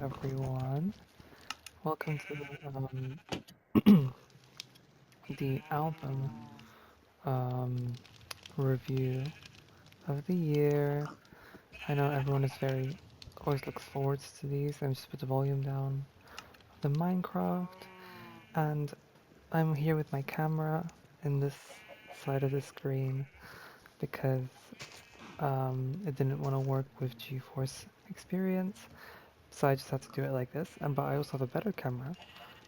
everyone. Welcome to the album um, review of the year. I know everyone is very always looks forward to these. Let me just put the volume down. The Minecraft, and I'm here with my camera in this side of the screen because it didn't want to work with GeForce Experience, so I just had to do it like this. And but I also have a better camera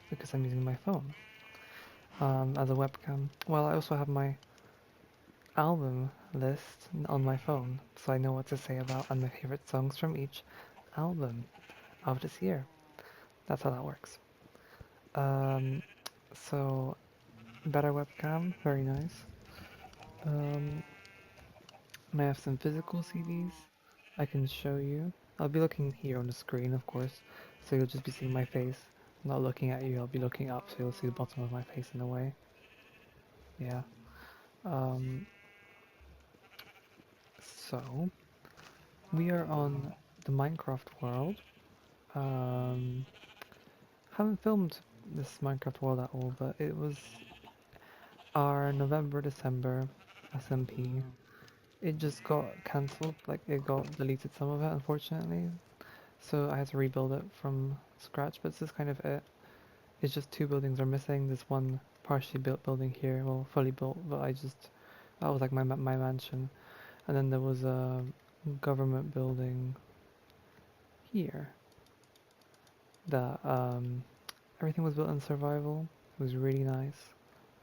because I'm using my phone as a webcam. Well, I also have my album list on my phone, so I know what to say about and my favorite songs from each album of this year. That's how that works. Um, so better webcam, very nice. Um, and I have some physical CDs I can show you. I'll be looking here on the screen, of course, so you'll just be seeing my face. I'm not looking at you, I'll be looking up, so you'll see the bottom of my face in a way. Yeah. Um, so we are on the Minecraft world. Um, haven't filmed this Minecraft world at all, but it was our November-December SMP. It just got cancelled, like it got deleted some of it, unfortunately. So I had to rebuild it from scratch, but this is kind of it. It's just two buildings are missing. This one partially built building here, well, fully built, but that was like my mansion. And then there was a government building here that everything was built in survival. It was really nice,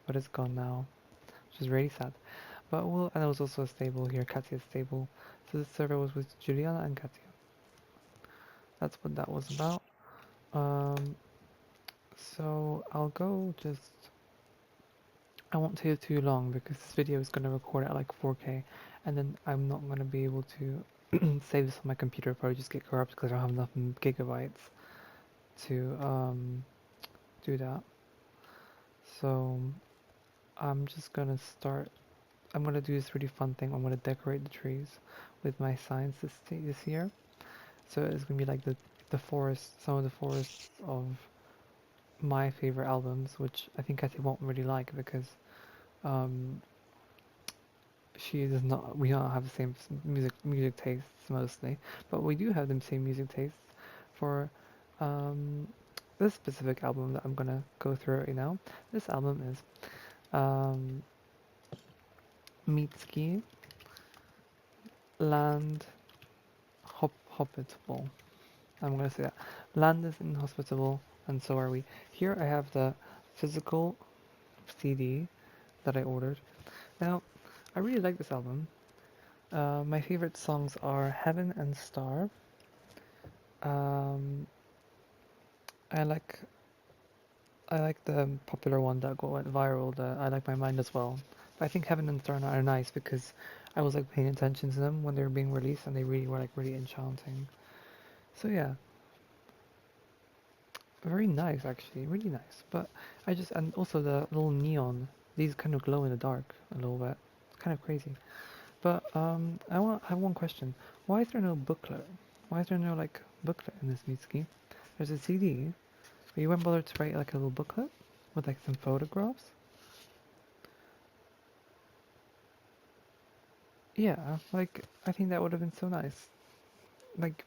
but it's gone now, which is really sad. But well, and there was also a stable here, Katya's stable. So this server was with Juliana and Katya. That's what that was about. Um, so I'll go just. I won't take it too long because this video is going to record at like 4K, and then I'm not going to be able to save this on my computer. It'll probably just get corrupted because I don't have enough gigabytes to do that. So I'm just gonna start. I'm gonna do this really fun thing. I'm gonna decorate the trees with my signs this year. So it's gonna be like the forest, some of the forests of my favorite albums, which I think Kathy won't really like because um, she does not. We don't have the same music tastes mostly, but we do have the same music tastes for um, this specific album that I'm gonna go through right now. This album is um, Mitski Land Hospitable. I'm gonna say that. Land is inhospitable, and so are we. Here I have the physical CD that I ordered. Now, I really like this album. My favorite songs are Heaven and Star. Um, I like I like the popular one that went viral. The I Like My Mind as well. But I think Heaven and Star are nice because I was like paying attention to them when they were being released, and they really were like really enchanting. So yeah, very nice actually, really nice. But and also the little neon, these kind of glow in the dark a little bit. It's kind of crazy. But I have one question. Why is there no booklet? Why is there no like booklet in this Mitsuki? There's a CD, but you wouldn't bother to write like a little booklet with like some photographs? Yeah, like I think that would have been so nice. Like,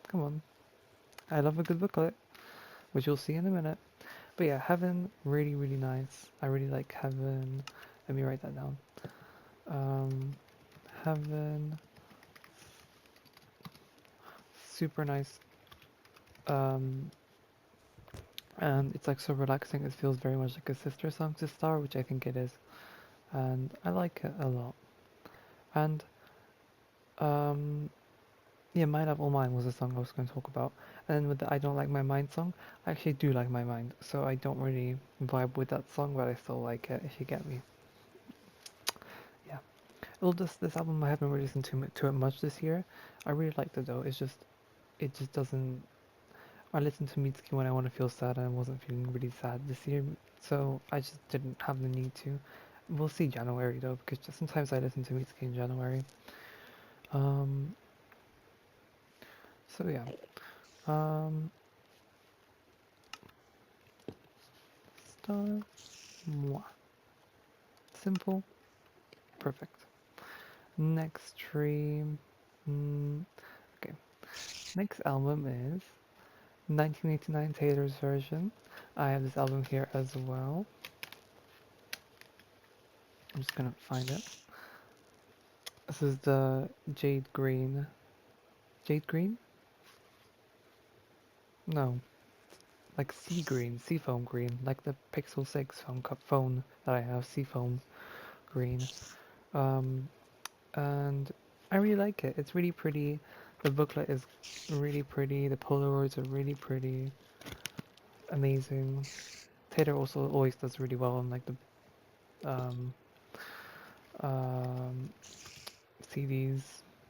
come on. I love a good booklet, which you'll see in a minute. But yeah, Heaven, really, really nice. I really like Heaven. Let me write that down. Um, Heaven, super nice. Um, and it's like so relaxing. It feels very much like a sister song to Star, which I think it is, and I like it a lot. And um, yeah, Mind of All Mine was the song I was going to talk about. And then with the I Don't Like My Mind song, I actually do like my mind, so I don't really vibe with that song, but I still like it, if you get me. Yeah. Well, this album I haven't really listened to it much this year. I really liked it though. It just doesn't. I listened to Mitsuki when I want to feel sad, and I wasn't feeling really sad this year, so I just didn't have the need to. We'll see January though, because sometimes I listen to Mitsuki in January. Um, so yeah. Um, star. Mwah. Simple, perfect. Next stream. Okay. Next album is 1989 Taylor's version. I have this album here as well. I'm just gonna find it. This is the Jade Green. Jade Green? No, like sea green, seafoam green, like the Pixel 6 phone that I have, seafoam green. Um, and I really like it. It's really pretty. The booklet is really pretty. The Polaroids are really pretty. Amazing. Taylor also always does really well on like the um, um, CDs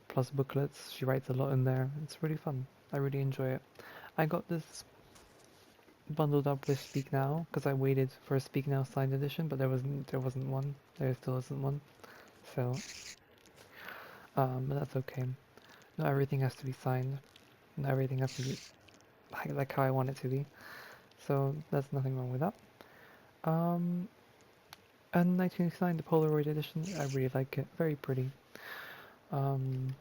plus booklets. She writes a lot in there. It's really fun. I really enjoy it. I got this bundled up with Speak Now because I waited for a Speak Now signed edition, but there wasn't one. There still isn't one. So, but that's okay. Not everything has to be signed. Not everything has to be like how I want it to be. So there's nothing wrong with that. Um, and 1989, the Polaroid edition, I really like it. Very pretty. Um,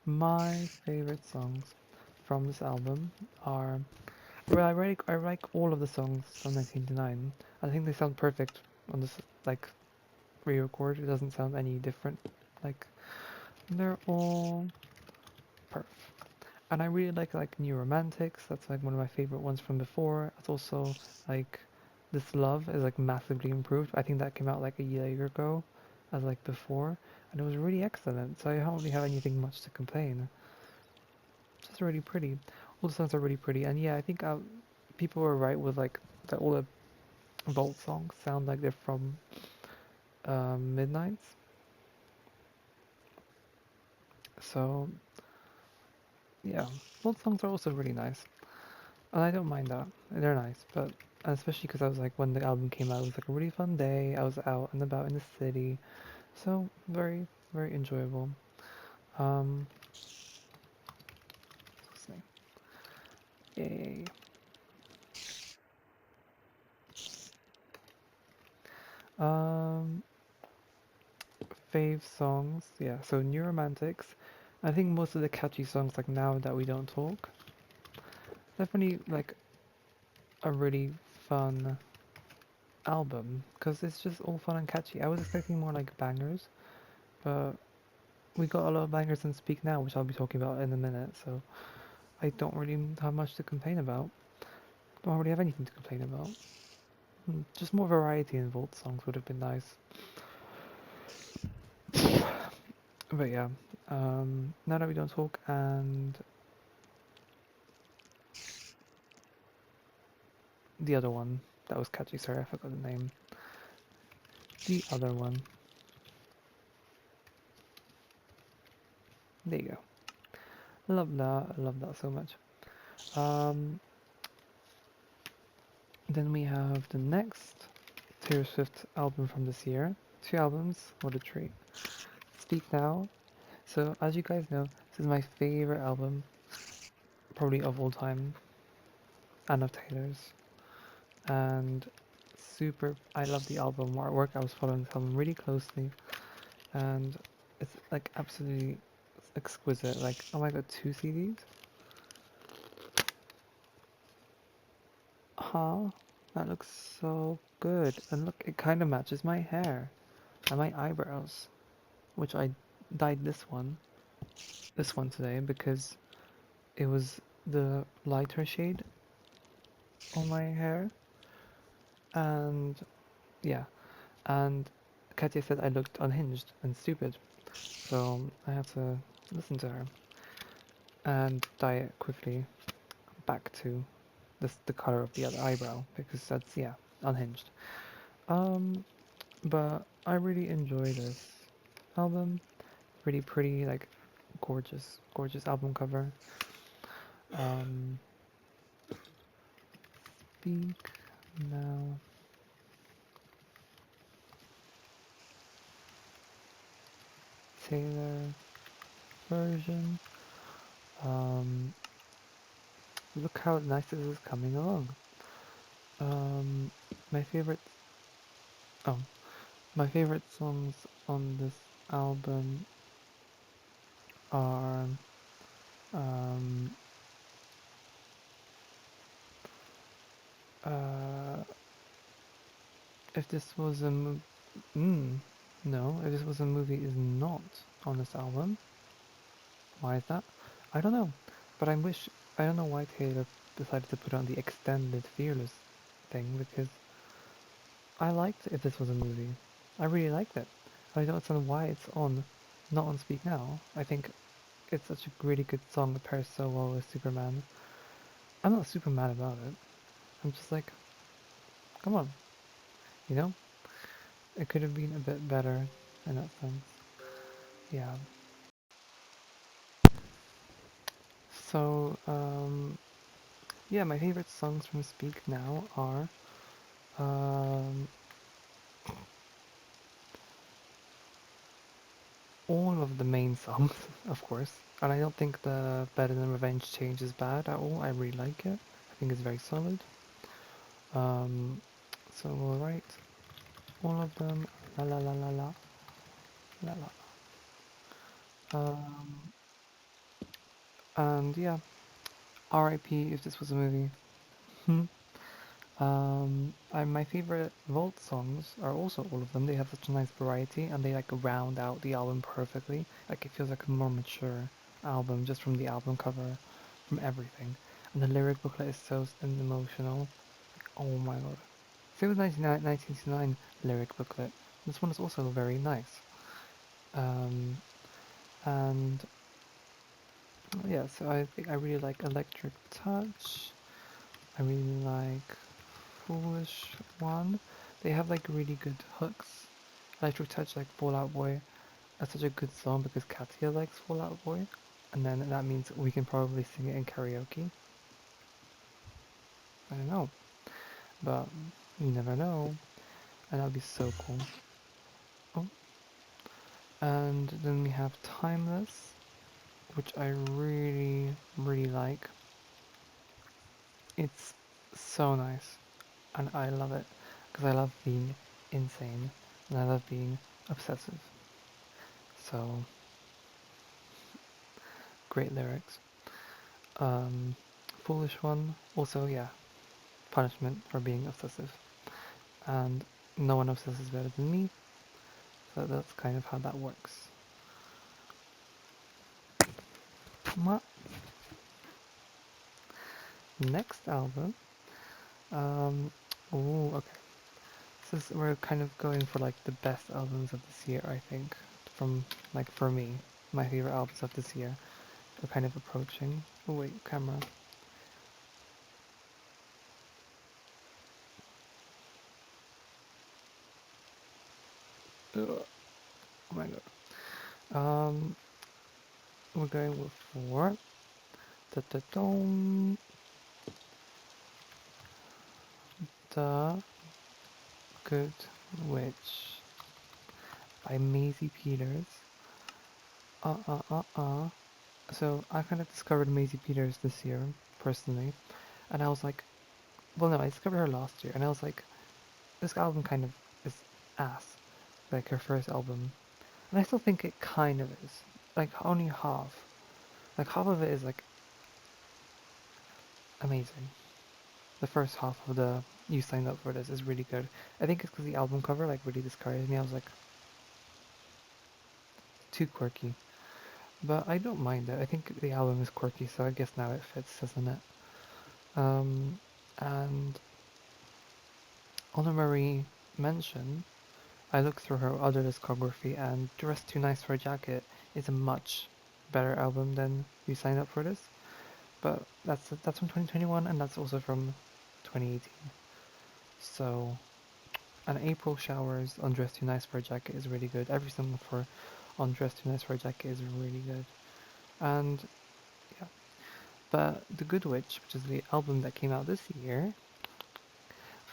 my favorite songs from this album are. Well, I like all of the songs from 1989. I think they sound perfect on this like re-record. It doesn't sound any different. Like they're all perfect. And I really like New Romantics. That's like one of my favorite ones from before. It's also like This Love is like massively improved. I think that came out like a year ago, as like before, and it was really excellent. So I don't really have anything much to complain. It's just really pretty. All the songs are really pretty, and yeah, I think people were right with like that all the Vault songs sound like they're from Midnight's. So yeah, Vault songs are also really nice. And I don't mind that. They're nice, but especially because I was like, when the album came out, it was like a really fun day. I was out and about in the city, so very, very enjoyable. Um, what's his name? Yay. Um, fave songs, yeah. So New Romantics. I think most of the catchy songs, like Now That We Don't Talk, definitely like a really fun album because it's just all fun and catchy. I was expecting more like bangers, but we got a lot of bangers in Speak Now, which I'll be talking about in a minute, so I don't really have much to complain about. Don't really have anything to complain about. Just more variety in Vault songs would have been nice. But yeah, Now That We Don't Talk and the other one that was catchy, sorry, I forgot the name. The other one. There you go. I love that so much. Um, then we have the next Taylor Swift album from this year. 2 albums, what a treat. Speak Now. So, as you guys know, this is my favorite album, probably of all time, and of Taylor's. And I love the album artwork. I was following this album really closely, and it's like absolutely exquisite. Like, oh my god, 2 CDs? Huh? That looks so good. And look, it kind of matches my hair and my eyebrows, which I dyed this one today because it was the lighter shade on my hair. And yeah, and Katya said I looked unhinged and stupid, so I had to listen to her and dye it quickly back to the color of the other eyebrow because that's, yeah, unhinged. Um, but I really enjoy this album. Really pretty, like gorgeous, gorgeous album cover. Um, Speak Now. Taylor version. Um, Look how nice this is coming along. Um, my favorite, oh, my favorite songs on this album are, um, uh, if this was a no, if this was a movie is not on this album. Why is that? I don't know, but I don't know why Taylor decided to put on the extended Fearless thing because I liked If This Was a Movie. I really liked it. I don't understand why it's on, not on Speak Now. I think it's such a really good song that pairs so well with Superman. I'm not super mad about it. I'm just like, come on, you know? It could have been a bit better in that sense. Yeah. So, yeah, my favorite songs from Speak Now are um, all of the main songs, of course. And I don't think the Better Than Revenge change is bad at all. I really like it. I think it's very solid. Um, so we'll write all of them. La la la la la la la. Um, and yeah, R.I.P. If This Was a Movie. My favorite Vault songs are also all of them. They have such a nice variety and they like round out the album perfectly. Like it feels like a more mature album just from the album cover, from everything. And the lyric booklet is so emotional. Oh my god. Same with 1999 lyric booklet. This one is also very nice. Um, and yeah, so I think I really like Electric Touch. I really like Foolish One. They have like really good hooks. Electric Touch, like Fallout Boy. That's such a good song because Katia likes Fallout Boy. And then that means we can probably sing it in karaoke. I don't know. But you never know. And that'd be so cool. Oh. And then we have Timeless, which I really, really like. It's so nice. And I love it. Because I love being insane. And I love being obsessive. So, great lyrics. Um, Foolish One, also, yeah, punishment for being obsessive. And no one obsesses better than me, so that's kind of how that works. Next album, um, oh, okay. We're kind of going for like the best albums of this year, I think, from like for me, my favorite albums of this year. We're kind of approaching. Oh wait, camera. Ugh, oh my god. Um, we're going with four. Da da dum. The Good Witch by Maisie Peters. Uh uh uh uh. So I kind of discovered Maisie Peters this year, personally, and I was like, well, no, I discovered her last year, and I was like, this album kind of is ass, like her first album, and I still think it kind of is, like only half, like half of it is like amazing. The first half of the You Signed Up For This is really good. I think it's because the album cover like really discouraged me. I was like, too quirky, but I don't mind it. I think the album is quirky, so I guess now it fits, doesn't it? Um, and Honor Marie mentioned I looked through her other discography and Dressed Too Nice for a Jacket is a much better album than You Signed Up For This. But that's from 2021 and that's also from 2018. So, and April Showers on Dressed Too Nice for a Jacket is really good. Every single for on Dressed Too Nice for a Jacket is really good. And yeah, but The Good Witch, which is the album that came out this year,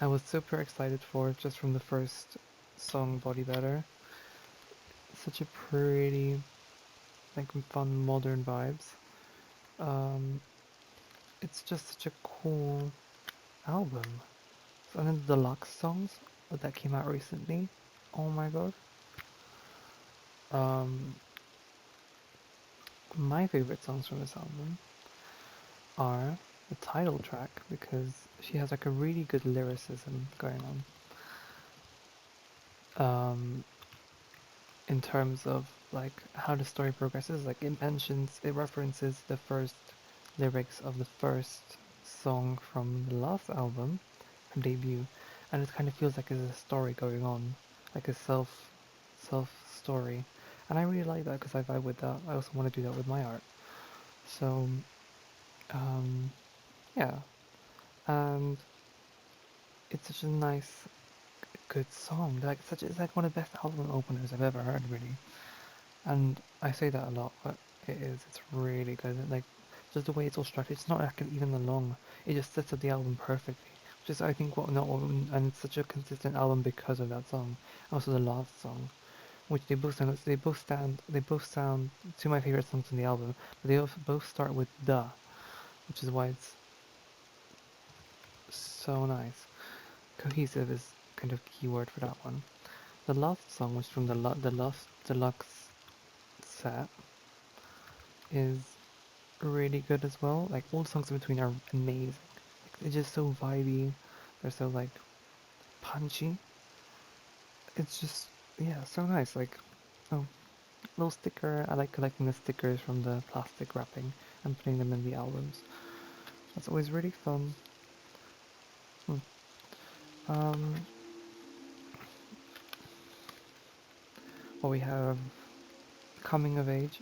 I was super excited for just from the first song, Body Better. Such a pretty, like fun modern vibes. Um, it's just such a cool album. And then the deluxe songs that came out recently. Oh my god. Um, my favorite songs from this album are the title track because she has like a really good lyricism going on. In terms of like how the story progresses, like it references the first lyrics of the first song from the last album, her debut, and it kind of feels like there's a story going on, like a self story, and I really like that because I vibe with that. I also want to do that with my art. So um, yeah, and it's such a nice, good song. Like it's like one of the best album openers I've ever heard, really. And I say that a lot, but it is. It's really good. Like just the way it's all structured. It's not like even long. It just sets up the album perfectly. Which is, I think, what not and it's such a consistent album because of that song. Also the last song, which they both sound two of my favorite songs in the album. But they both start with "the," which is why it's so nice. Cohesive is kind of key word for that one. The last song was from the last deluxe set is really good as well. Like all the songs in between are amazing. Like, they're just so vibey. They're so like punchy. It's just yeah, so nice. Like oh, little sticker. I like collecting the stickers from the plastic wrapping and putting them in the albums. That's always really fun. Hmm. Um, well, we have coming of age.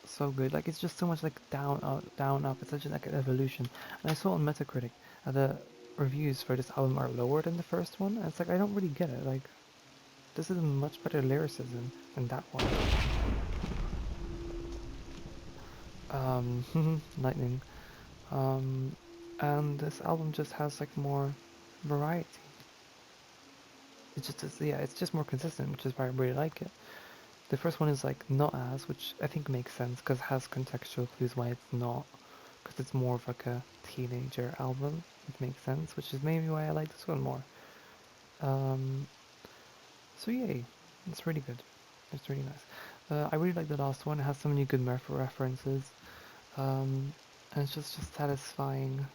So good. Like it's just so much like down up, down up. It's such like an evolution. And I saw on Metacritic the reviews for this album are lower than the first one. And it's like I don't really get it. Like this is much better lyricism than that one. Lightning. Um, and this album just has like more variety. Yeah, it's just more consistent, which is why I really like it. The first one is like not as, which I think makes sense because it has contextual clues why it's not, because it's more of like a teenager album. It makes sense, which is maybe why I like this one more. Um, so yay, it's really good. It's really nice. I really like the last one. It has so many good references. Um, and it's just satisfying.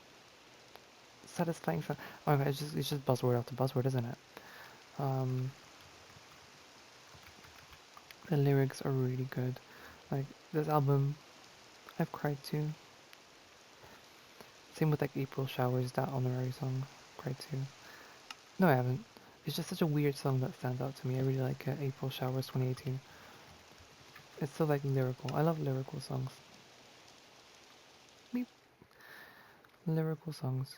Satisfying. Oh, okay, it's just buzzword after buzzword, isn't it? Um, the lyrics are really good. Like this album, I've cried to. Same with like April Showers, that honorary song, cried to. No, I haven't. It's just such a weird song that stands out to me. I really like April Showers 2018. It's so like lyrical. I love lyrical songs. Beep. Lyrical songs.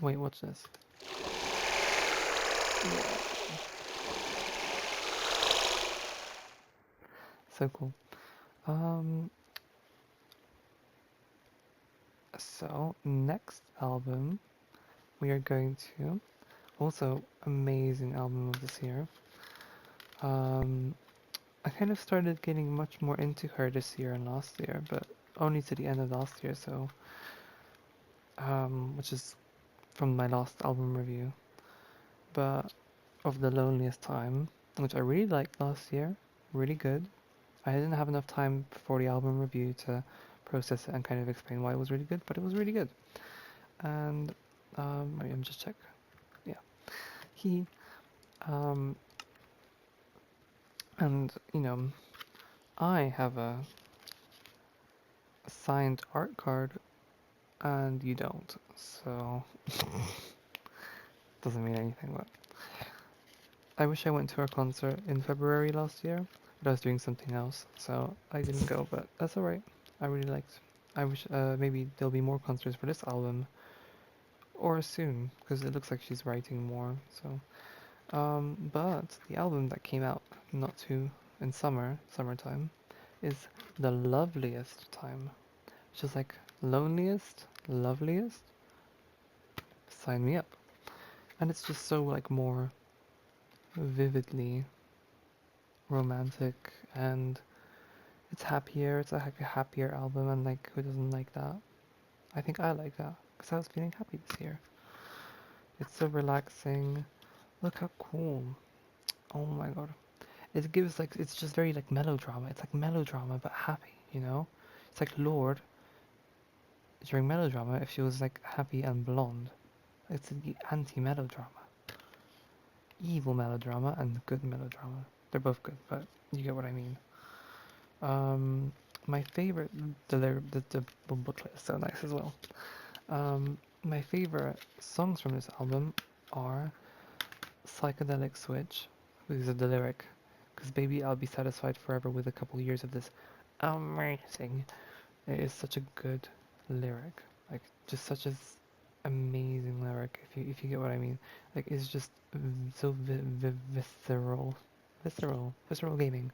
Wait, what's this? Yeah, so cool. Um, so next album we are going to also amazing album of this year. Um, I kind of started getting much more into her this year and last year, but only to the end of last year. So, which is from my last album review, but of the loneliest time, which I really liked last year, really good. I didn't have enough time for the album review to process it and kind of explain why it was really good, but it was really good. And I'm just check. Yeah, he um, and I have a signed art card, and you don't, so doesn't mean anything. But I wish I went to her concert in February last year, but I was doing something else, so I didn't go. But that's alright. I really liked. I wish maybe there'll be more concerts for this album or soon, because it looks like she's writing more. So, but the album that came out not too in summertime, is The Loveliest Time. Just like loneliest, loveliest. Sign me up. And it's just so like more vividly romantic and it's happier. It's like a happier album, and like who doesn't like that? I think I like that because I was feeling happy this year. It's so relaxing. Look how cool. Oh my god. It gives like, it's just very like melodrama. It's like melodrama but happy, you know? It's like Lord during melodrama if she was like happy and blonde. It's the anti-melodrama. Evil melodrama and good melodrama. They're both good, but you get what I mean. Um, my favorite, the booklet is so nice as well. My favorite songs from this album are Psychedelic Switch, because of the lyric, because baby I'll be satisfied forever with a couple years of this amazing. It is such a good lyric, like just such an amazing lyric. If you get what I mean, like it's just so visceral, visceral gaming.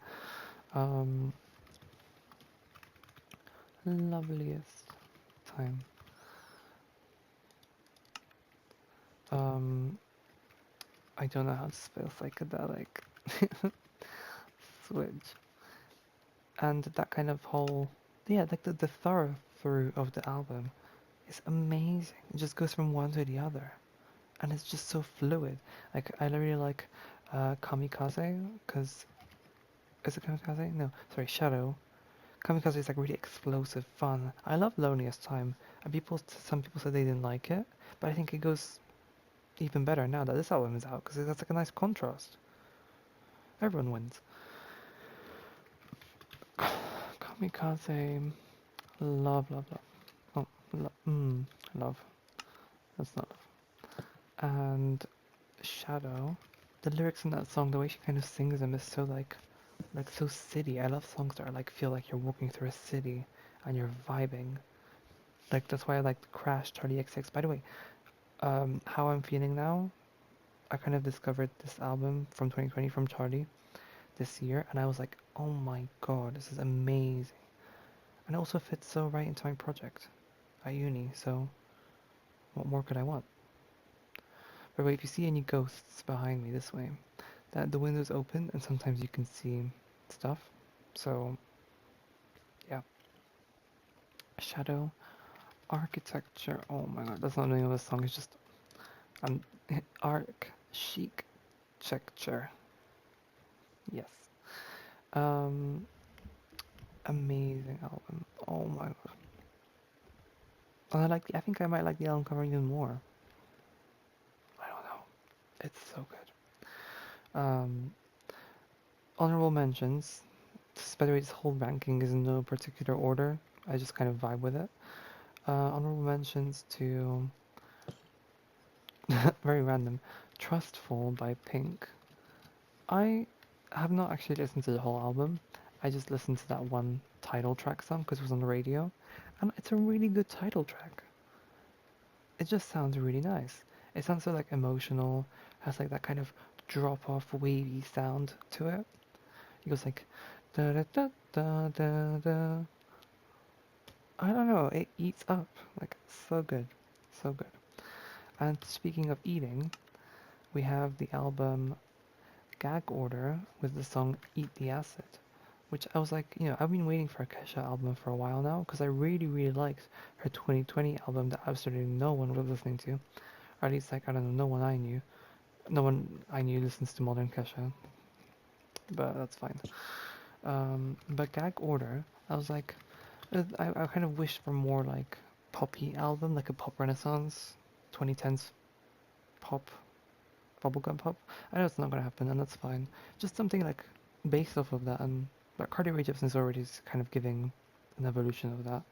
Um, Loveliest time. Um, I don't know how to spell psychedelic. Switch. And that kind of whole, yeah, like the thorough through of the album is amazing. It just goes from one to the other, and it's just so fluid. Like I really like Kamikaze, because is it Kamikaze? No, sorry, Shadow. Kamikaze is like really explosive fun. I love Loneliest Time, and some people said they didn't like it, but I think it goes even better now that this album is out because that's like a nice contrast. Everyone wins. Kamikaze, love, love, love. Oh, love. That's not love. And Shadow. The lyrics in that song, the way she kind of sings them is so like so city. I love songs that are like feel like you're walking through a city and you're vibing. Like that's why I like Crash, Charlie XX. By the way, how I'm feeling now, I kind of discovered this album from 2020 from Charlie this year, and I was like, oh my god, this is amazing. And it also fits so right into my project at uni, so what more could I want? By the way, if you see any ghosts behind me this way, that the window's open and sometimes you can see stuff. So yeah. Shadow Architecture. Oh my god, that's not the name of the song, it's just um Arc Chic Texture. Yes. Um Amazing album. Oh my god. And I think I might like the album cover even more. I don't know. It's so good. Honorable mentions. By the way, this whole ranking is in no particular order. I just kind of vibe with it. Honorable mentions to very random. Trustful by Pink. I have not actually listened to the whole album. I just listened to that one title track song because it was on the radio, and it's a really good title track. It just sounds really nice. It sounds so like emotional, has like that kind of drop off wavy sound to it. It goes like da da da da da da. I don't know, it eats up. Like so good. So good. And speaking of eating, we have the album Gag Order with the song Eat the Acid. Which I was like, I've been waiting for a Kesha album for a while now because I really, really liked her 2020 album that absolutely no one was listening to. Or at least, like, I don't know, no one I knew. No one I knew listens to modern Kesha, but that's fine. But Gag Order, I was like, I kind of wished for more like poppy album, like a pop renaissance, 2010s pop, bubblegum pop. I know it's not gonna happen, and that's fine. Just something like based off of that, and but Cardi Rae Jepsen is already kind of giving an evolution of that,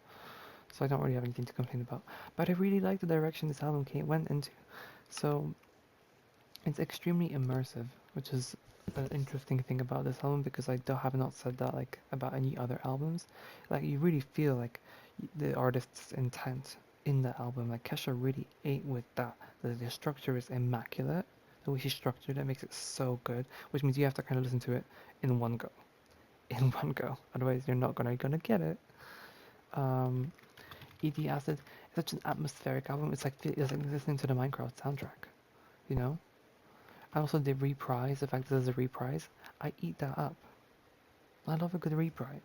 so I don't really have anything to complain about. But I really like the direction this album went into. So it's extremely immersive, which is an interesting thing about this album because have not said that like about any other albums. Like you really feel like the artist's intent in the album. Like Kesha really ate with that. The structure is immaculate. The way she structured it makes it so good, which means you have to kind of listen to it in one go. In one go. Otherwise, you're not gonna get it. E.D. Acid is such an atmospheric album. It's like listening to the Minecraft soundtrack. You know. And also the reprise, the fact that there's a reprise, I eat that up. I love a good reprise,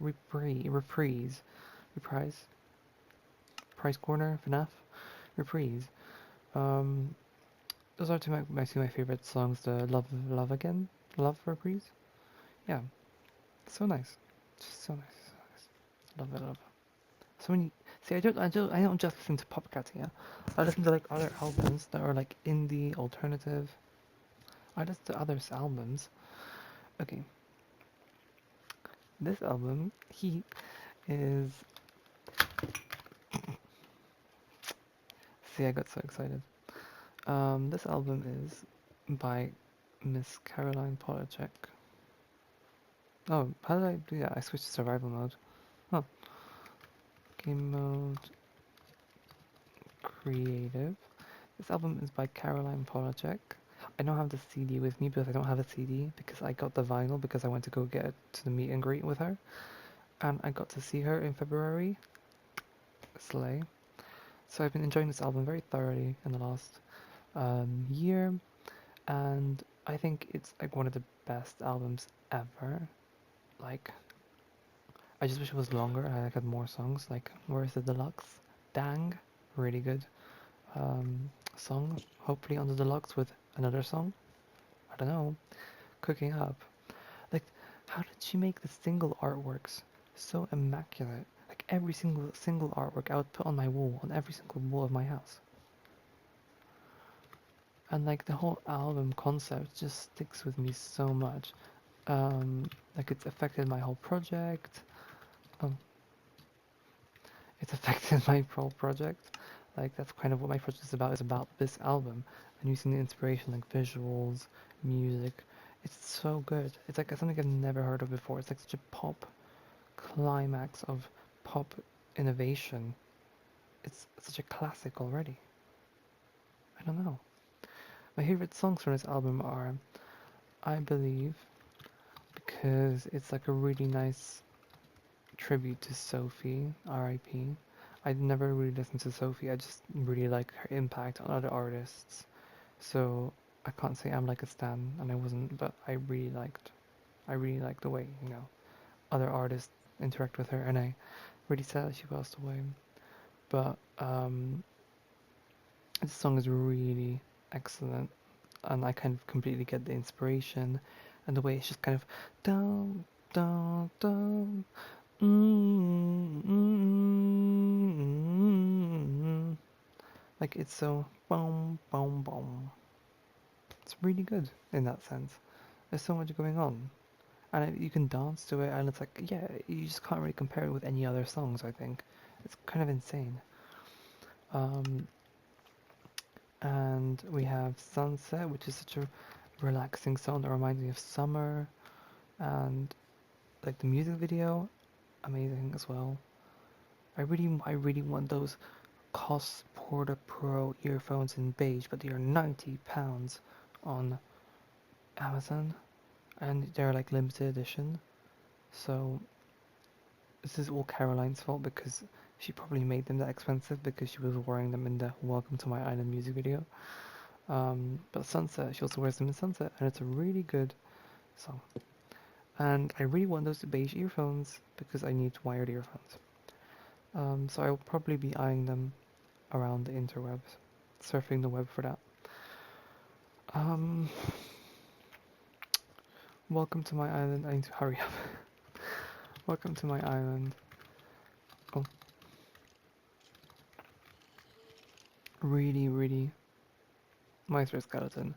prize corner, FNAF, reprise. Um, those are two of my favorite songs. The Love Again, Love Reprise. Yeah, so nice, just so nice, so nice. Love it, love it. So many. See, I don't just listen to pop cats. Yeah, I listen to like other albums that are like indie, alternative. I listen to others' albums. Okay, this album, he is. See, I got so excited. This album is by Miss Caroline Polachek. Oh, how did I do that? I switched to survival mode. Oh, game mode, creative. This album is by Caroline Polachek. I don't have the CD with me because I don't have a CD because I got the vinyl because I went to go get it to the meet and greet with her. And I got to see her in February. Slay. So I've been enjoying this album very thoroughly in the last year, and I think it's like one of the best albums ever. Like, I just wish it was longer. I like had more songs. Like, where's the deluxe? Dang, really good song. Hopefully on the deluxe with another song. I don't know. Cooking up. Like, how did she make the single artworks so immaculate? Like every single artwork I would put on my wall, on every single wall of my house. And like the whole album concept just sticks with me so much. Like it's affected my whole project. Um, it's affected my whole project. Like that's kind of what my project is about. Is about this album and using the inspiration, like visuals, music. It's so good. It's like something I've never heard of before. It's like such a pop climax of pop innovation. It's such a classic already. I don't know. My favorite songs from this album are I Believe, because it's like a really nice tribute to Sophie, R.I.P. I never really listened to Sophie, I just really like her impact on other artists. So I can't say I'm like a stan, and I wasn't, but I really liked the way, other artists interact with her, and I really sad that she passed away. But this song is really excellent, and I kind of completely get the inspiration and the way it's just kind of down, down, down, like it's so boom, boom, boom. It's really good in that sense. There's so much going on, and you can dance to it, and it's like yeah, you just can't really compare it with any other songs. I think it's kind of insane. Um, and we have Sunset, which is such a relaxing song that reminds me of summer, and like the music video, amazing as well. I really want those COS Porta Pro earphones in beige, but they are £90 on Amazon, and they're like limited edition. So this is all Caroline's fault because she probably made them that expensive because she was wearing them in the Welcome to My Island music video. But Sunset, she also wears them in Sunset, and it's a really good song. And I really want those beige earphones because I need wired earphones. So I will probably be eyeing them around the interwebs, surfing the web for that. Um, welcome to my island. I need to hurry up. Welcome to my island. Oh, really, really, Maestro Skeleton.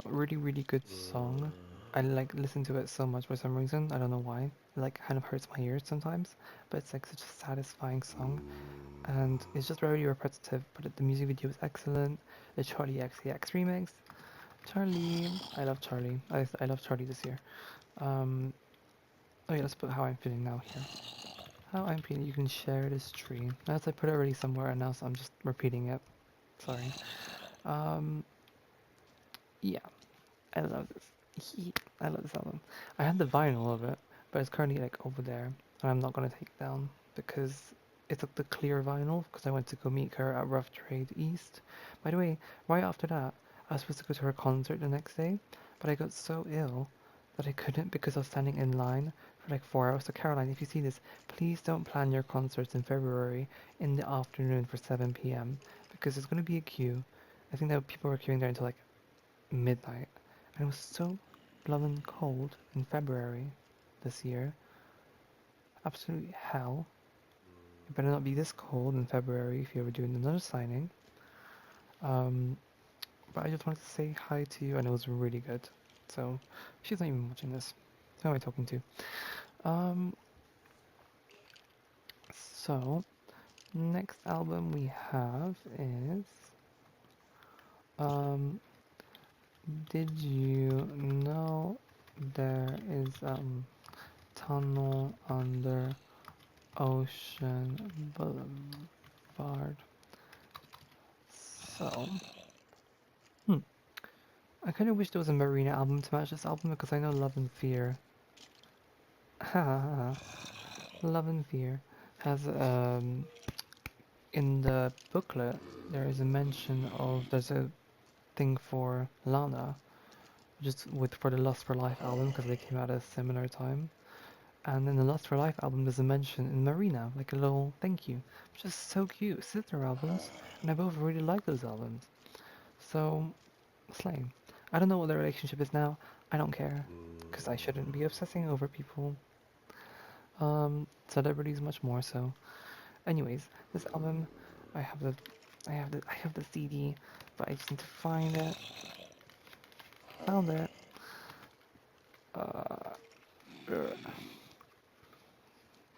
Really good song. I like listen to it so much for some reason. I don't know why. It like kind of hurts my ears sometimes, but it's like such a satisfying song, and it's just very repetitive. But the music video is excellent. The Charlie XCX remix. Charlie, I love Charlie. I love Charlie this year. Um, oh yeah, let's put how I'm feeling now here. How I'm feeling. You can share this tree. As I put it already somewhere, and now so I'm just repeating it. Sorry. Um, yeah. I love this. I love this album. I had the vinyl of it, but it's currently like over there, and I'm not gonna take it down because it's like the clear vinyl. Because I went to go meet her at Rough Trade East. By the way, right after that, I was supposed to go to her concert the next day, but I got so ill that I couldn't because I was standing in line for like 4 hours. So Caroline, if you see this, please don't plan your concerts in February in the afternoon for 7 p.m. because there's gonna be a queue I think that people were queuing there until like midnight, and it was so blooming cold in February this year. Absolutely hell. It better not be this cold in February if you're ever doing another signing. Um, but I just wanted to say hi to you, and it was really good. So she's not even watching this. Who am I talking to? Um, so next album we have is um, did you know there is tunnel under Ocean Boulevard? So, hmm, I kind of wish there was a Marina album to match this album because I know Love and Fear, Love and Fear has in the booklet there is a mention of there's a thing for Lana, just with for the Lust for Life album because they came out at a similar time. And in the Lust for Life album, there's a mention in Marina, like a little thank you, which is so cute. Sister albums, and I both really like those albums. So, Slay. I don't know what their relationship is now. I don't care, because I shouldn't be obsessing over people. Celebrities much more so. Anyways, this album, I have the, I have the CD, but I just need to find it. Found it. Uh,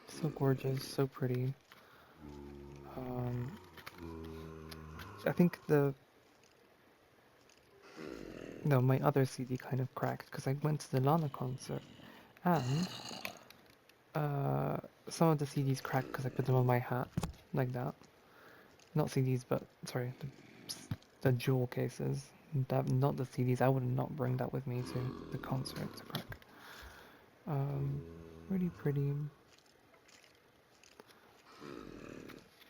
so gorgeous, so pretty. Um, I think the no, my other CD kind of cracked because I went to the Lana concert and uh, some of the CDs cracked because I put them on my hat like that. Not CDs, but sorry, the jewel cases. That not the CDs. I would not bring that with me to the concert to crack. Um, really pretty.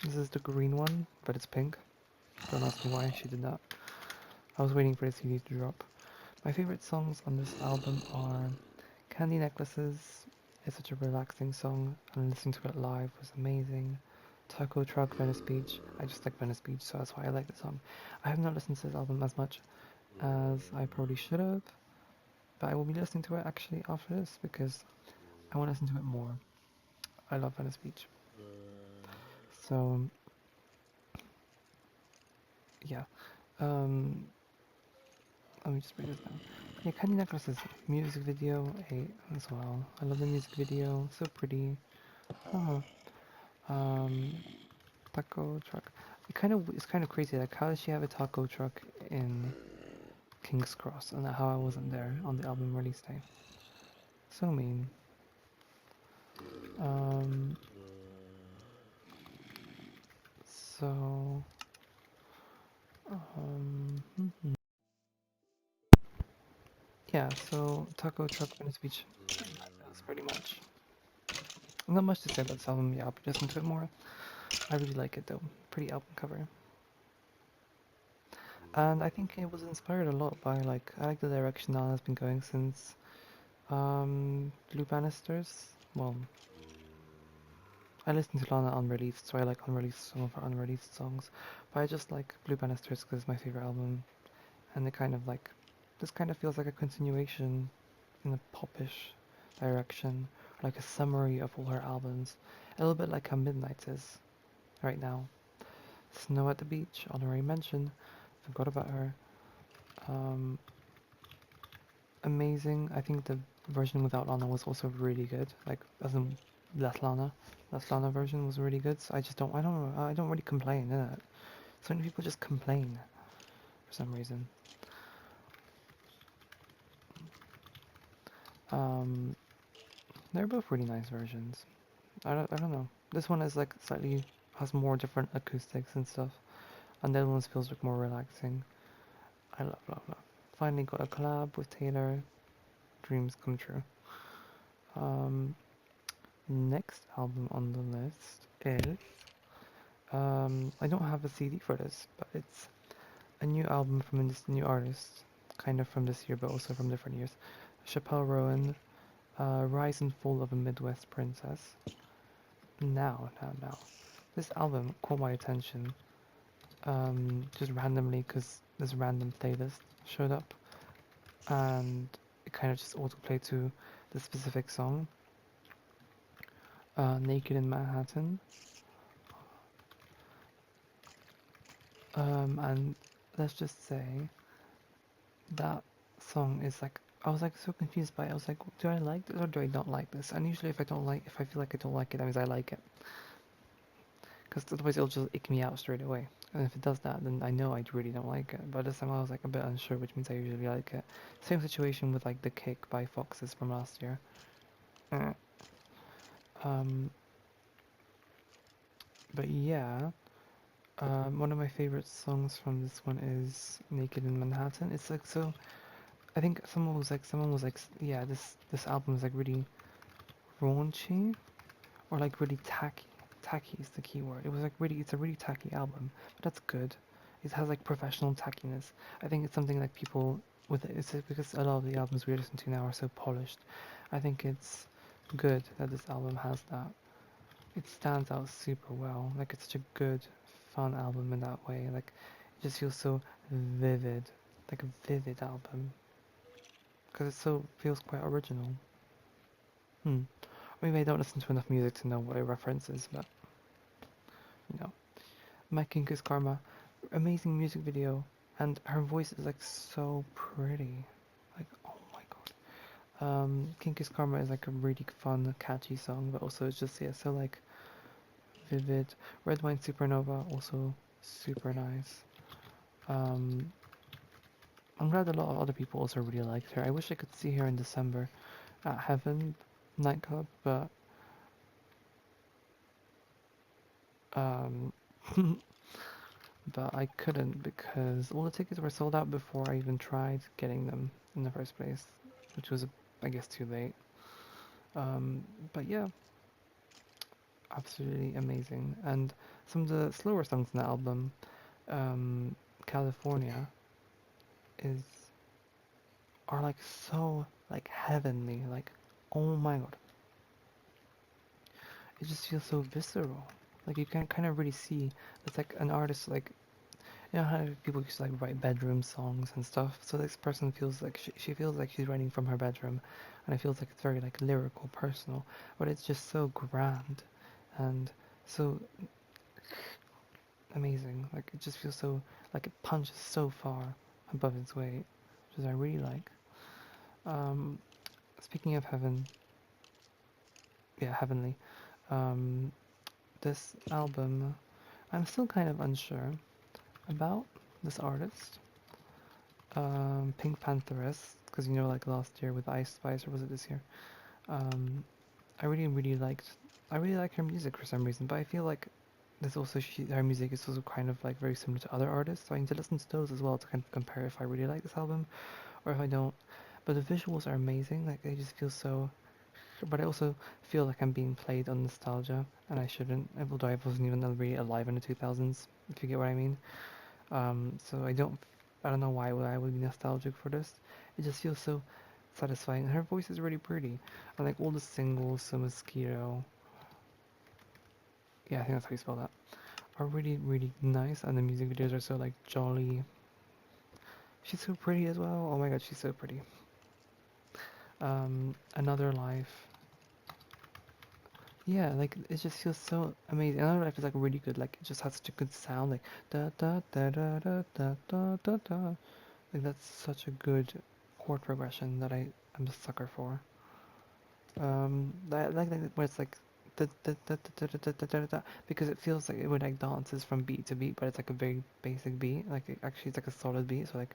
This is the green one, but it's pink. Don't ask me why she did that. I was waiting for the CD to drop. My favorite songs on this album are Candy Necklaces. It's such a relaxing song, and listening to it live was amazing. Taco Truck, Venice Beach. I just like Venice Beach, so that's why I like the song. I have not listened to this album as much as I probably should have, but I will be listening to it actually after this because I want to listen to it more. I love Venice Beach. So, yeah. Um, Let me just break this down. Yeah, Candy Necklaces music video 8 as well. I love the music video, so pretty. Oh, um, taco truck. It's kind of crazy. Like, how does she have a taco truck in King's Cross, and how I wasn't there on the album release day? So mean. Um, so, yeah. So taco truck, Venice Beach. That's pretty much. Not much to say about this album. Yeah, I'll listen to it more. I really like it though. Pretty album cover. And I think it was inspired a lot by like I like the direction Lana's been going since Blue Bannisters. Well, I listen to Lana unreleased, so I like unreleased some of her unreleased songs. But I just like Blue Bannisters because it's my favorite album, and it kind of like this kind of feels like a continuation in a popish direction, like a summary of all her albums, a little bit like how Midnight is right now. Snow at the Beach, honorary mention. Forgot about her. Um, Amazing. I think the version without Lana was also really good. Like as in less Lana version was really good. So I don't really complain, innit? So many people just complain for some reason. Um, they're both really nice versions. I don't know. This one is like slightly has more different acoustics and stuff, and the other one feels like more relaxing. I love. Finally got a collab with Taylor. Dreams come true. Um, Next album on the list is I don't have a CD for this, but it's a new album from this new artist, kind of from this year, but also from different years. Chappelle Rowan, Rise and Fall of a Midwest Princess. Now. This album caught my attention just randomly because this random playlist showed up, and it kind of just autoplayed to the specific song, "Naked in Manhattan," and let's just say that song is like. I was like so confused by it. I was like, do I like this or do I not like this? And usually, if I feel like I don't like it, that means I like it. Because otherwise it'll just ick me out straight away. And if it does that, then I know I really don't like it. But this time I was like a bit unsure, which means I usually like it. Same situation with like The Kick by Foxes from last year. Uh, Um, but yeah, one of my favorite songs from this one is "Naked in Manhattan." It's like so. I think someone was like, yeah, this album is like really raunchy or like really tacky. Tacky is the key word. It was like really, it's a really tacky album, but that's good. It has like professional tackiness. I think it's something like people with it. It's because a lot of the albums we listen to now are so polished. I think it's good that this album has that. It stands out super well. Like it's such a good, fun album in that way. Like it just feels so vivid, like a vivid album because it so feels quite original. Hmm. Maybe I don't listen to enough music to know what it references, but you know. My Kink is Karma, amazing music video, and her voice is like so pretty. Like oh my god. Kink is Karma is like a really fun, catchy song, but also it's just yeah, so like vivid. Red Wine Supernova also super nice. Um, I'm glad a lot of other people also really liked her. I wish I could see her in December at Heaven nightclub, but um, but I couldn't because all the tickets were sold out before I even tried getting them in the first place, which was, I guess, too late. Um, but yeah, absolutely amazing. And some of the slower songs in the album, um, California, is are like so like heavenly. Like, oh my god, it just feels so visceral. Like you can kind of really see it's like an artist like you know how people used to like write bedroom songs and stuff. So this person feels like she feels like she's writing from her bedroom, and it feels like it's very like lyrical, personal, but it's just so grand and so amazing. Like it just feels so like it punches so far above its weight, which is I really like. Um, Speaking of heaven, yeah, heavenly. Um, this album, I'm still kind of unsure about this artist, Pink Pantheress, because you know, like last year with Ice Spice, or was it this year? Um, I really, really liked. I really like her music for some reason, but I feel like there's also her music is also kind of like very similar to other artists, so I need to listen to those as well to kind of compare if I really like this album or if I don't. But the visuals are amazing, like they just feel so. But I also feel like I'm being played on nostalgia, and I shouldn't, although I wasn't even really alive in the 2000s, if you get what I mean. So I don't know why I would be nostalgic for this. It just feels so satisfying. Her voice is really pretty. I like all the singles, so Mosquito, yeah, I think that's how you spell that, are really, really nice, and the music videos are so like jolly. She's so pretty as well. Oh my god, she's so pretty. Another Life. Yeah, like it just feels so amazing. Another Life is like really good. Like it just has such a good sound. Like da da da da da da da da da. Like that's such a good chord progression that I'm a sucker for. I like that where it's like da, da, da, da, da, da, da, da, da, because it feels like it would like dances from beat to beat, but it's like a very basic beat. Like it actually it's like a solid beat. So like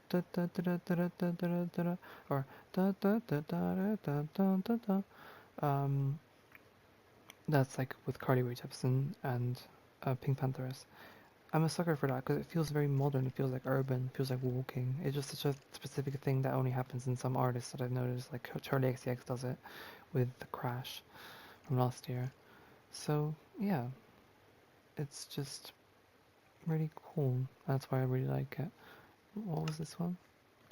da da da da da da da da da da, or da da da da da da da da da. Um, that's like with Carly Rae Jepsen and Pink Pantheress. I'm a sucker for that because it feels very modern. It feels like urban. It feels like walking. It's just such a specific thing that only happens in some artists that I've noticed. Like Charlie XCX does it with The Crash from last year. So yeah, it's just really cool. That's why I really like it. What was this one?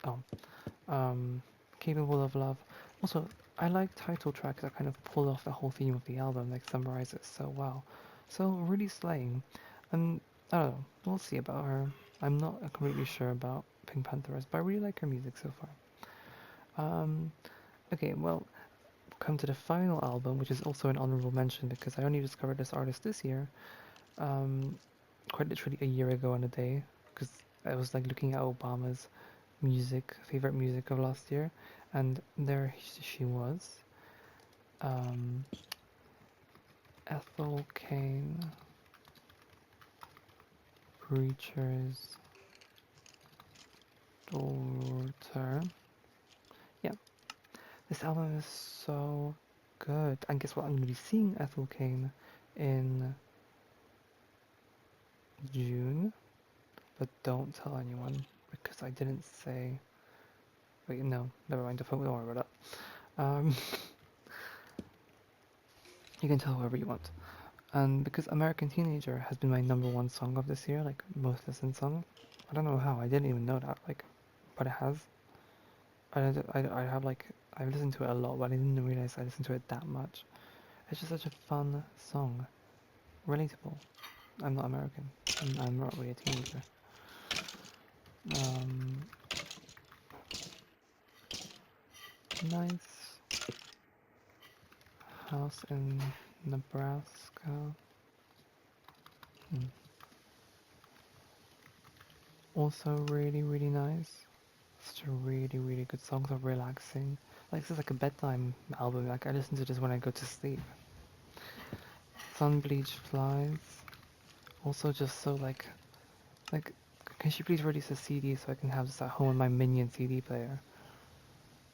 Oh, um, Capable of Love. Also, I like title tracks that kind of pull off the whole theme of the album, like summarize it so well. So really slaying. And I don't know. We'll see about her. I'm not completely sure about Pink Pantheress, but I really like her music so far. Okay, well, come to the final album, which is also an honorable mention because I only discovered this artist this year, um, quite literally a year ago on a day, because I was like looking at Obama's favorite music of last year, and there she was. Um, Ethel Kane, Preacher's Daughter. Yeah, this album is so good. And guess what? I'm gonna be seeing Ethel Kane in June, but don't tell anyone because I didn't say. Wait, no, never mind. Don't worry about that. You can tell whoever you want. And because American Teenager has been my number one song of this year, like most listened song. I don't know how. I didn't even know that. Like, but it has. I have like I've listened to it a lot, but I didn't realize I listened to it that much. It's just such a fun song, relatable. I'm not American. I'm not really a teenager. Um, nice house in Nebraska. Hmm. Also really nice. Such a really good song. So relaxing. Like this is like a bedtime album. Like I listen to this when I go to sleep. Sun bleached flies. Also just so like can she please release a CD so I can have this at home on my Minion CD player?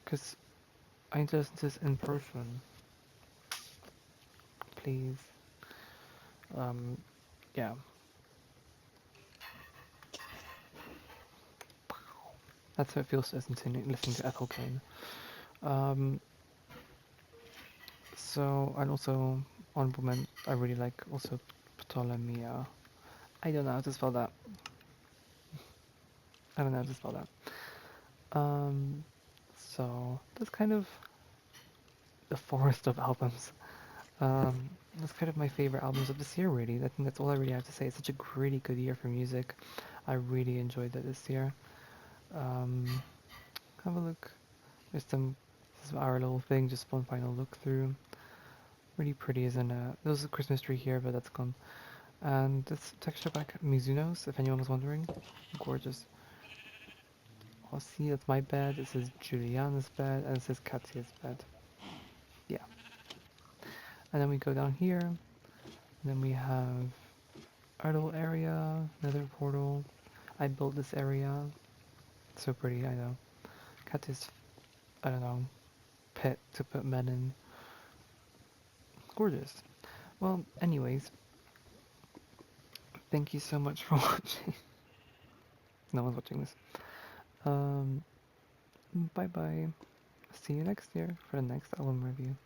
Cause I need to listen to this in person. Please. Um, yeah. That's how it feels to listening to Ethel Kane. Um, so and also honorable I really like also Ptolemia. I don't know how to spell that. I don't know how to spell that. So that's kind of the forest of albums. That's kind of my favorite albums of this year, really. I think that's all I really have to say. It's such a really good year for music. I really enjoyed it this year. Um, have a look. This is our little thing, just one final look through. Really pretty, isn't it? There's a Christmas tree here, but that's gone. And this texture back Mizuno's, if anyone was wondering. Gorgeous. Oh, see, that's my bed. This is Juliana's bed, and this is Katya's bed. Yeah. And then we go down here, and then we have our little area, another portal. I built this area. It's so pretty, I know. Katya's, I don't know, pit to put men in. Gorgeous. Well, anyways, thank you so much for watching. No one's watching this. Um, bye bye. See you next year for the next album review.